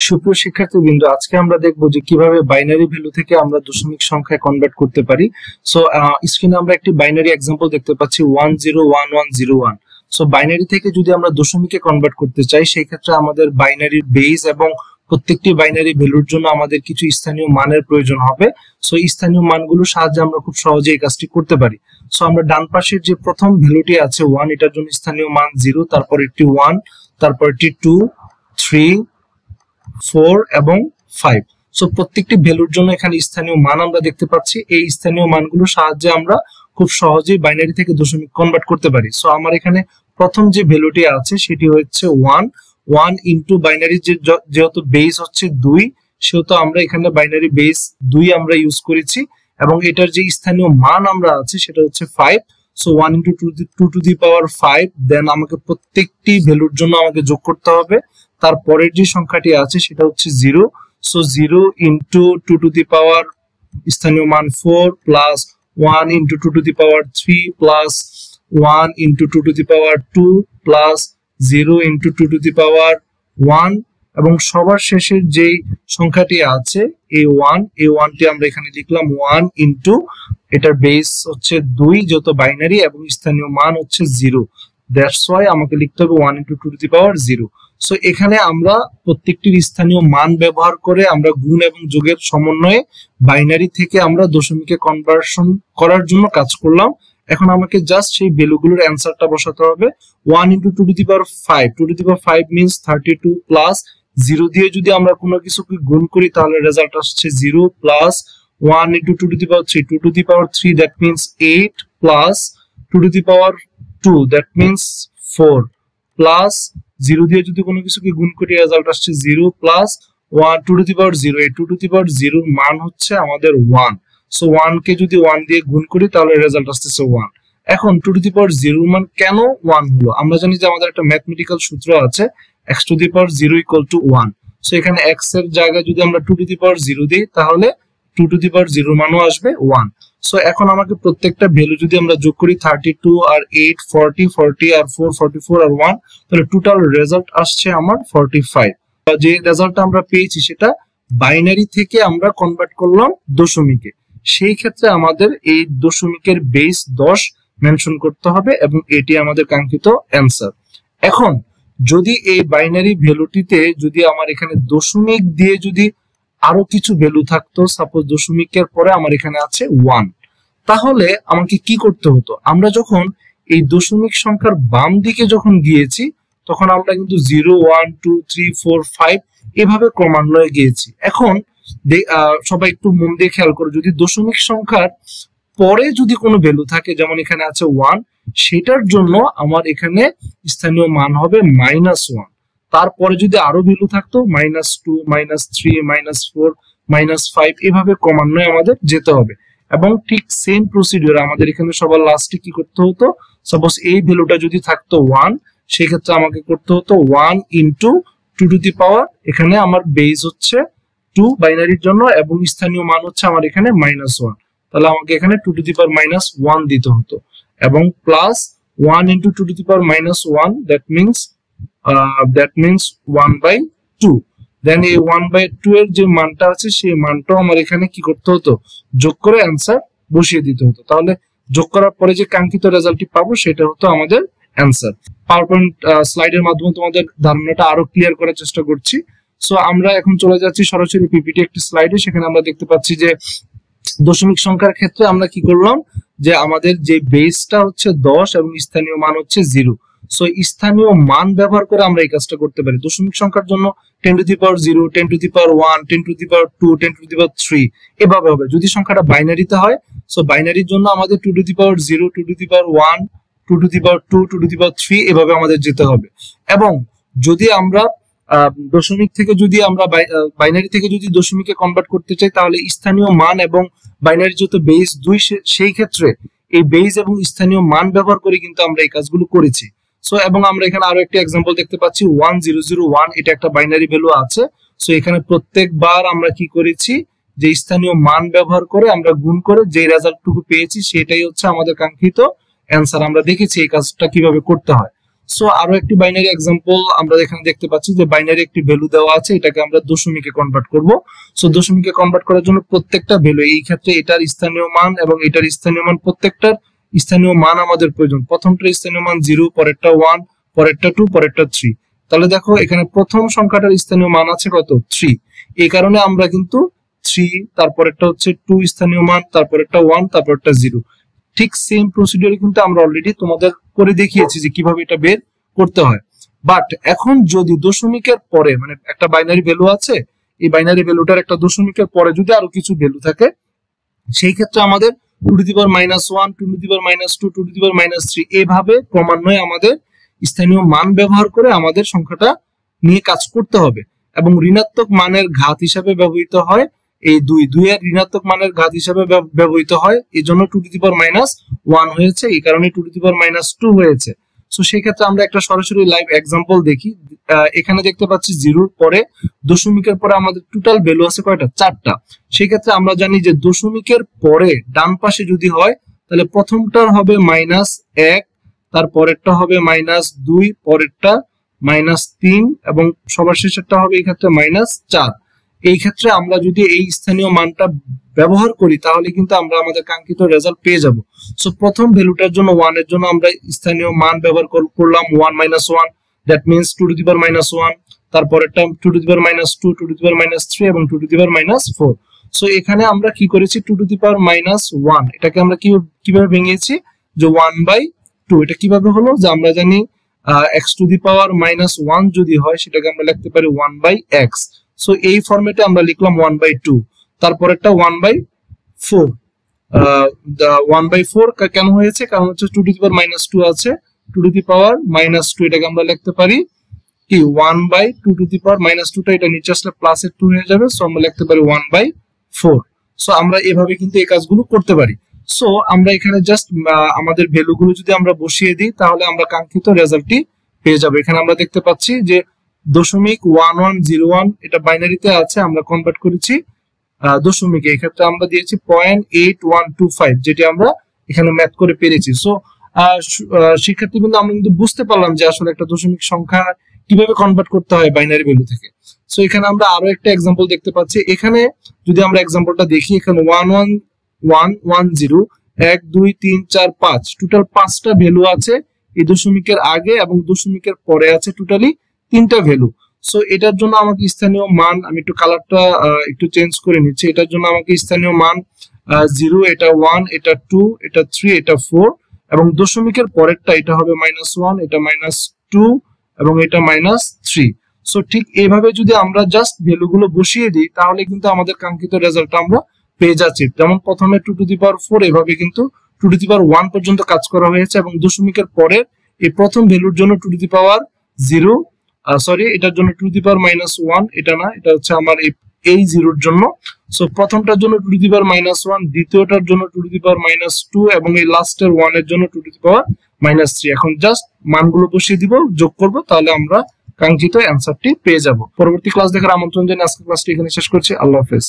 সুপ্রিয় শিক্ষার্থীবৃন্দ, আজকে আমরা দেখব যে কিভাবে বাইনারি ভ্যালু থেকে আমরা দশমিক সংখ্যায় কনভার্ট করতে পারি। সো স্ক্রিনে আমরা একটি বাইনারি एग्जांपल দেখতে পাচ্ছি 101101। সো বাইনারি থেকে যদি আমরা দশমিকে কনভার্ট করতে চাই সেই ক্ষেত্রে আমাদের বাইনারির বেস এবং প্রত্যেকটি বাইনারি ভ্যালুর জন্য আমাদের কিছু স্থানীয় মানের প্রয়োজন হবে। সো এই স্থানীয় মানগুলোর সাহায্যে আমরা খুব সহজেই এই কাজটি করতে পারি। সো আমরা ডান পাশের যে প্রথম ভ্যালুটি আছে 1, এটার জন্য স্থানীয় মান 0, তারপর এটি 1, তারপর এটি 2, 3, 4 এবং 5। সো প্রত্যেকটি ভ্যালুর জন্য এখানে স্থানীয় মান আমরা দেখতে পাচ্ছি। এই স্থানীয় মানগুলোর সাহায্যে আমরা খুব সহজেই বাইনারি থেকে দশমিক কনভার্ট করতে পারি। সো আমার এখানে প্রথম যে ভ্যালুটি আছে সেটি হচ্ছে 1 ইনটু বাইনারি যেহেতু বেস হচ্ছে 2, সেহেতু আমরা এখানে বাইনারি বেস 2 আমরা ইউজ করেছি এবং এটার যে স্থানীয় মান আমরা আছে সেটা হচ্ছে 5। সো 1 ইনটু 2 টু দি পাওয়ার 5, দেন আমাকে প্রত্যেকটি ভ্যালুর জন্য আমাকে যোগ করতে হবে। তারপরের যে সংখ্যাটি আছে সেটা হচ্ছে 0। So 0 into 2 to the power স্থানীয় মান 4 plus 1 into 2 to the power 3 plus 1 into 2 to the power 2 plus 0 into 2 to the power 1 এবং সবার শেষের যেই সংখ্যাটি আছে এই 1টি আমরা এখানে লিখলাম 1 ইনটু এটার বেস হচ্ছে 2 যেহেতু বাইনারি এবং স্থানীয় মান হচ্ছে 0, দ্যাটস ওয়াই আমাকে লিখতে হবে 1 into 2 to the power 0। So এখানে আমরা প্রত্যেকটির স্থানীয় মান ব্যবহার করে আমরা গুণ এবং যোগের সমন্বয়ে বাইনারি থেকে আমরা দশমিকে কনভার্সন করার জন্য কাজ করলাম। এখন আমাকে জাস্ট সেই ভ্যালুগুলোর অ্যানসারটা বসাতে হবে। 1 into 2 to the power 5, 2 to the power 5 means 32 plus 0 দিয়ে যদি আমরা কোনো কিছুকে গুণ করি তাহলে রেজাল্ট আসছে 0 plus 1 into 2 to the power 3, 2 to the power 3 that means 8 plus 2 to the power 2 that means 4 plus 0 দিয়ে যদি কোনো কিছুকে গুণ করি রেজাল্ট আসছে 0 প্লাস 1 2 টু দি পাওয়ার 0। এই 2 টু দি পাওয়ার 0 এর মান হচ্ছে আমাদের 1। সো 1 কে যদি 1 দিয়ে গুণ করি তাহলে রেজাল্ট আসছে 1। এখন 2 টু দি পাওয়ার 0 এর মান কেন 1 হলো? আমরা জানি যে আমাদের একটা ম্যাথমেটিক্যাল সূত্র আছে x two the power 0 equal to 1। So এখানে x এর জায়গায় যদি আমরা 2 টু দি পাওয়ার 0 দেই তাহলে 2 টু দি পাওয়ার 0 এর মানও আসবে 1। সো এখন আমাকে প্রত্যেকটা ভ্যালু যদি আমরা যোগ করি 32 আর 8 40 আর 4 44 আর 1, তাহলে টোটাল রেজাল্ট আসছে আমার 45। যে রেজাল্টটা আমরা পেয়েছি সেটা বাইনারি থেকে আমরা কনভার্ট করলাম দশমিকে। সেই ক্ষেত্রে আমাদের এই দশমিকের বেস 10 মেনশন করতে হবে এবং এটি আমাদের কাঙ্ক্ষিত অ্যানসার। এখন যদি এই বাইনারি ভ্যালুটিতে যদি আমার এখানে দশমিক দিয়ে যদি আরো কিছু ভ্যালু থাকতো, সাপোজ দশমিকের পরে আমার এখানে আছে 1, তাহলে আমাকে কি করতে হতো? আমরা যখন এই দশমিক সংখ্যার বাম দিকে যখন গিয়েছি তখন আমরা কিন্তু 0 1 2 3 4 5 এভাবে ক্রমান্বয়ে গিয়েছি। এখন সবাই একটু মন দিয়ে খেয়াল করো, যদি দশমিক সংখ্যার পরে যদি কোনো ভ্যালু থাকে, যেমন এখানে আছে 1, সেটার জন্য আমার এখানে স্থানীয় মান হবে -1। তারপরে যদি আরো ভ্যালু থাকতো -2 -3 -4 -5 এভাবে ক্রমান্বয়ে আমাদের যেতে হবে। এবং ঠিক সেম প্রসিডিউর আমাদের এখানে সবার লাস্টে কি করতে হতো? সাপোজ এই ভ্যালুটা যদি থাকতো 1, সেই ক্ষেত্রে আমাকে করতে হতো 1 ইনটু 2 টু দি পাওয়ার, এখানে আমার বেস হচ্ছে 2 বাইনারির জন্য এবং স্থানীয় মান হচ্ছে আমার এখানে -1, তাহলে আমাকে এখানে 2 টু দি পাওয়ার -1 দিতে হতো এবং plus 1 into 2 to the power -1 that means 1/2। দেন এই 1/2 এর যে মানটা আছে সেই মানটাও আমার এখানে কি করতে হতো? যোগ করে অ্যানসার বসিয়ে দিতে হতো। তাহলে যোগ করার পরে যে কাঙ্ক্ষিত রেজাল্টটি পাবো সেটা হতো আমাদের অ্যানসার। পাওয়ারপয়েন্ট স্লাইডের মাধ্যমে তোমাদের ধারণাটা আরো ক্লিয়ার করার চেষ্টা করছি। সো আমরা এখন চলে যাচ্ছি সরাসরি পিপিটি একটি স্লাইডে। সেখানে আমরা দেখতে পাচ্ছি যে দশমিক সংখ্যার ক্ষেত্রে আমরা কি করলাম, যে আমাদের যে বেসটা হচ্ছে 10 এবং স্থানীয় মান হচ্ছে 0। সো স্থানীয় মান ব্যবহার করে আমরা এই কাজটা করতে পারি। দশমিক সংখ্যার জন্য 10 to the power 0, 10 to the power 1, 10 to the power 2, 10 to the power 3 এভাবে হবে। যদি সংখ্যাটা বাইনারিতে হয়, সো বাইনারির জন্য আমাদের 2 to the power 0, 2 to the power 1, 2 to the power 2, 2 to the power 3 এভাবে আমাদের যেতে হবে। এবং যদি আমরা দশমিক থেকে যদি আমরা বাইনারি থেকে যদি দশমিকে কনভার্ট করতে চাই তাহলে স্থানীয় মান এবং বাইনারি যত বেস 2, সেই ক্ষেত্রে এই বেস এবং স্থানীয় মান ব্যবহার করে কিন্তু আমরা এই কাজগুলো করেছি। সো এবং আমরা এখানে আরো একটা एग्जांपल দেখতে পাচ্ছি 1001, এটা একটা বাইনারি ভ্যালু আছে। সো এখানে প্রত্যেকবার আমরা কি করেছি, যে স্থানীয় মান ব্যবহার করে আমরা গুণ করে যে রেজাল্টটুকু পেয়েছি সেটাই হচ্ছে আমাদের কাঙ্ক্ষিত অ্যানসার। আমরা দেখেছি এই কাজটা কিভাবে করতে হয়। সো আরো একটি বাইনারি এক্সাম্পল আমরা এখানে দেখতে পাচ্ছি যে বাইনারি একটি ভ্যালু দেওয়া আছে, এটাকে আমরা দশমিকে কনভার্ট করব। সো দশমিকে কনভার্ট করার জন্য প্রত্যেকটা ভ্যালু, এই ক্ষেত্রে এটার স্থানীয় মান এবং এটার স্থানীয় মান, প্রত্যেকটার স্থানীয় মান আমাদের প্রয়োজন। প্রথমটার স্থানীয় মান 0, পরেরটা 1, পরেরটা 2, পরেরটা 3। তাহলে দেখো এখানে প্রথম সংখ্যাটার স্থানীয় মান আছে কত? 3। এই কারণে আমরা কিন্তু 3, তারপরেরটা হচ্ছে 2 স্থানীয় মান, তারপরেরটা 1, তারপরেরটা 0। ঠিক সেম প্রসিডিউরে কিন্তু আমরা অলরেডি তোমাদের করে দেখিয়েছি যে কিভাবে এটা বের করতে হয়। বাট এখন যদি দশমিকের পরে, মানে একটা বাইনারি ভ্যালু আছে, এই বাইনারি ভ্যালুটার একটা দশমিকের পরে যদি আরো কিছু ভ্যালু থাকে, সেই ক্ষেত্রে আমাদের 2 to the power -1, 2 to the power -2, 2 to the power -3 এভাবে ক্রমান্বয়ে আমাদের স্থানীয় মান ব্যবহার করে আমাদের সংখ্যাটা নিয়ে কাজ করতে হবে। এবং ঋণাত্মক মানের ঘাত হিসাবে ব্যবহৃত হয় এই 2 এর ঋণাত্মক মানের ঘাত হিসাবে ব্যবহৃত হয়, এই জন্য 2 to the power -1 হয়েছে, এই কারণে 2 to the power -2 হয়েছে। সো সেই ক্ষেত্রে আমরা একটা সরাসরি লাইভ এক্সাম্পল দেখি। এখানে দেখতে পাচ্ছি 0 পরে দশমিকের পরে আমাদের টোটাল ভ্যালু আছে কয়টা? 4টা। সেই ক্ষেত্রে আমরা জানি যে দশমিকের পরে ডান পাশে যদি হয় তাহলে প্রথমটার হবে -1, তারপরেরটা হবে -2, পরেরটা -3 এবং সবার শেষেরটা হবে এই ক্ষেত্রে -4। এই ক্ষেত্রে আমরা যদি এই স্থানীয় মানটা ব্যবহার করি তাহলে কিন্তু আমরা আমাদের কাঙ্ক্ষিত রেজাল্ট পেয়ে যাব। সো প্রথম ভ্যালুটার জন্য 1 এর জন্য আমরা স্থানীয় মান ব্যবহার করলাম 1 - 1, that means 2 to the power -1, তারপরেরটা 2 to the power -2, 2 to the power -3 এবং 2 to the power -4। সো এখানে আমরা কি করেছি? 2 to the power -1 এটাকে আমরা কিভাবে ভেঙেছি? যে 1/2। এটা কিভাবে হলো? যে আমরা জানি x to the power -1 যদি হয় সেটাকে আমরা লিখতে পারি 1/x। সো এই ফরম্যাটে আমরা লিখলাম 1/2, তারপরেরটা 1/4। 1/4 কেন হয়েছে? কারণ হচ্ছে 2 to the power -2 আছে, 2 to the power -2 এটাকে আমরা লিখতে পারি কি 1/2 to the power -2 টা এটা নিচে আসলে প্লাসের 2 হয়ে যাবে, সো আমরা লিখতে পারি 1/4। সো আমরা এভাবে কিন্তু এই কাজগুলো করতে পারি। সো আমরা এখানে জাস্ট আমাদের ভ্যালুগুলো যদি আমরা বসিয়ে দিই তাহলে আমরা কাঙ্ক্ষিত রেজাল্টটি পেয়ে যাব। এখানে আমরা দেখতে পাচ্ছি যে 0.1101 এটা বাইনারিতে আছে, আমরা কনভার্ট করেছি দশমিকে। এই ক্ষেত্রে আমরা দিয়েছি 0.8125, যেটি আমরা এখানে ম্যাথ করে পেরেছি। সো শিক্ষার্থী কিন্তু আমরা কিন্তু বুঝতে পারলাম যে আসলে একটা দশমিক সংখ্যা কিভাবে কনভার্ট করতে হয় বাইনারি ভ্যালু থেকে। সো এখানে আমরা আরো একটা এক্সাম্পল দেখতে পাচ্ছি। এখানে যদি আমরা এক্সাম্পলটা দেখি, এখানে 11110 1 2 3 4 5 টোটাল 5টা ভ্যালু আছে এই দশমিকের আগে, এবং দশমিকের পরে আছে টোটালি 3টা ভ্যালু। সো এটার জন্য আমাকে স্থানীয় মান, আমি একটু কালারটা একটু চেঞ্জ করে নিচ্ছি। এটার জন্য আমাকে স্থানীয় মান 0, এটা 1, এটা 2, এটা 3, এটা 4 এবং দশমিকের পরেরটা এটা হবে -1, এটা -2 এবং এটা -3। সো ঠিক এইভাবে যদি আমরা জাস্ট ভ্যালুগুলো বসিয়ে দিই তাহলে কিন্তু আমাদের কাঙ্ক্ষিত রেজাল্টটা আমরা পেয়ে যাচ্ছি। যেমন প্রথমে 2 to the power 4 এভাবে কিন্তু 2 to the power 1 পর্যন্ত কাজ করা হয়েছে, এবং দশমিকের পরে এই প্রথম ভ্যালুর জন্য 2 to the power 0, সরি এটার জন্য 2 to the power -1, এটা না, এটা হচ্ছে আমার এই 0 এর জন্য। সো প্রথমটার জন্য 2 to the power -1, দ্বিতীয়টার জন্য 2 to the power -2 এবং এই লাস্টের 1 এর জন্য 2 to the power -3। এখন জাস্ট মানগুলো বসিয়ে দিব, যোগ করব, তাহলে আমরা কাঙ্ক্ষিত অ্যানসারটি পেয়ে যাব। পরবর্তী ক্লাস দেখার আমন্ত্রণ জানিয়ে আজকের ক্লাসটি এখানে শেষ করছি। আল্লাহ হাফেজ।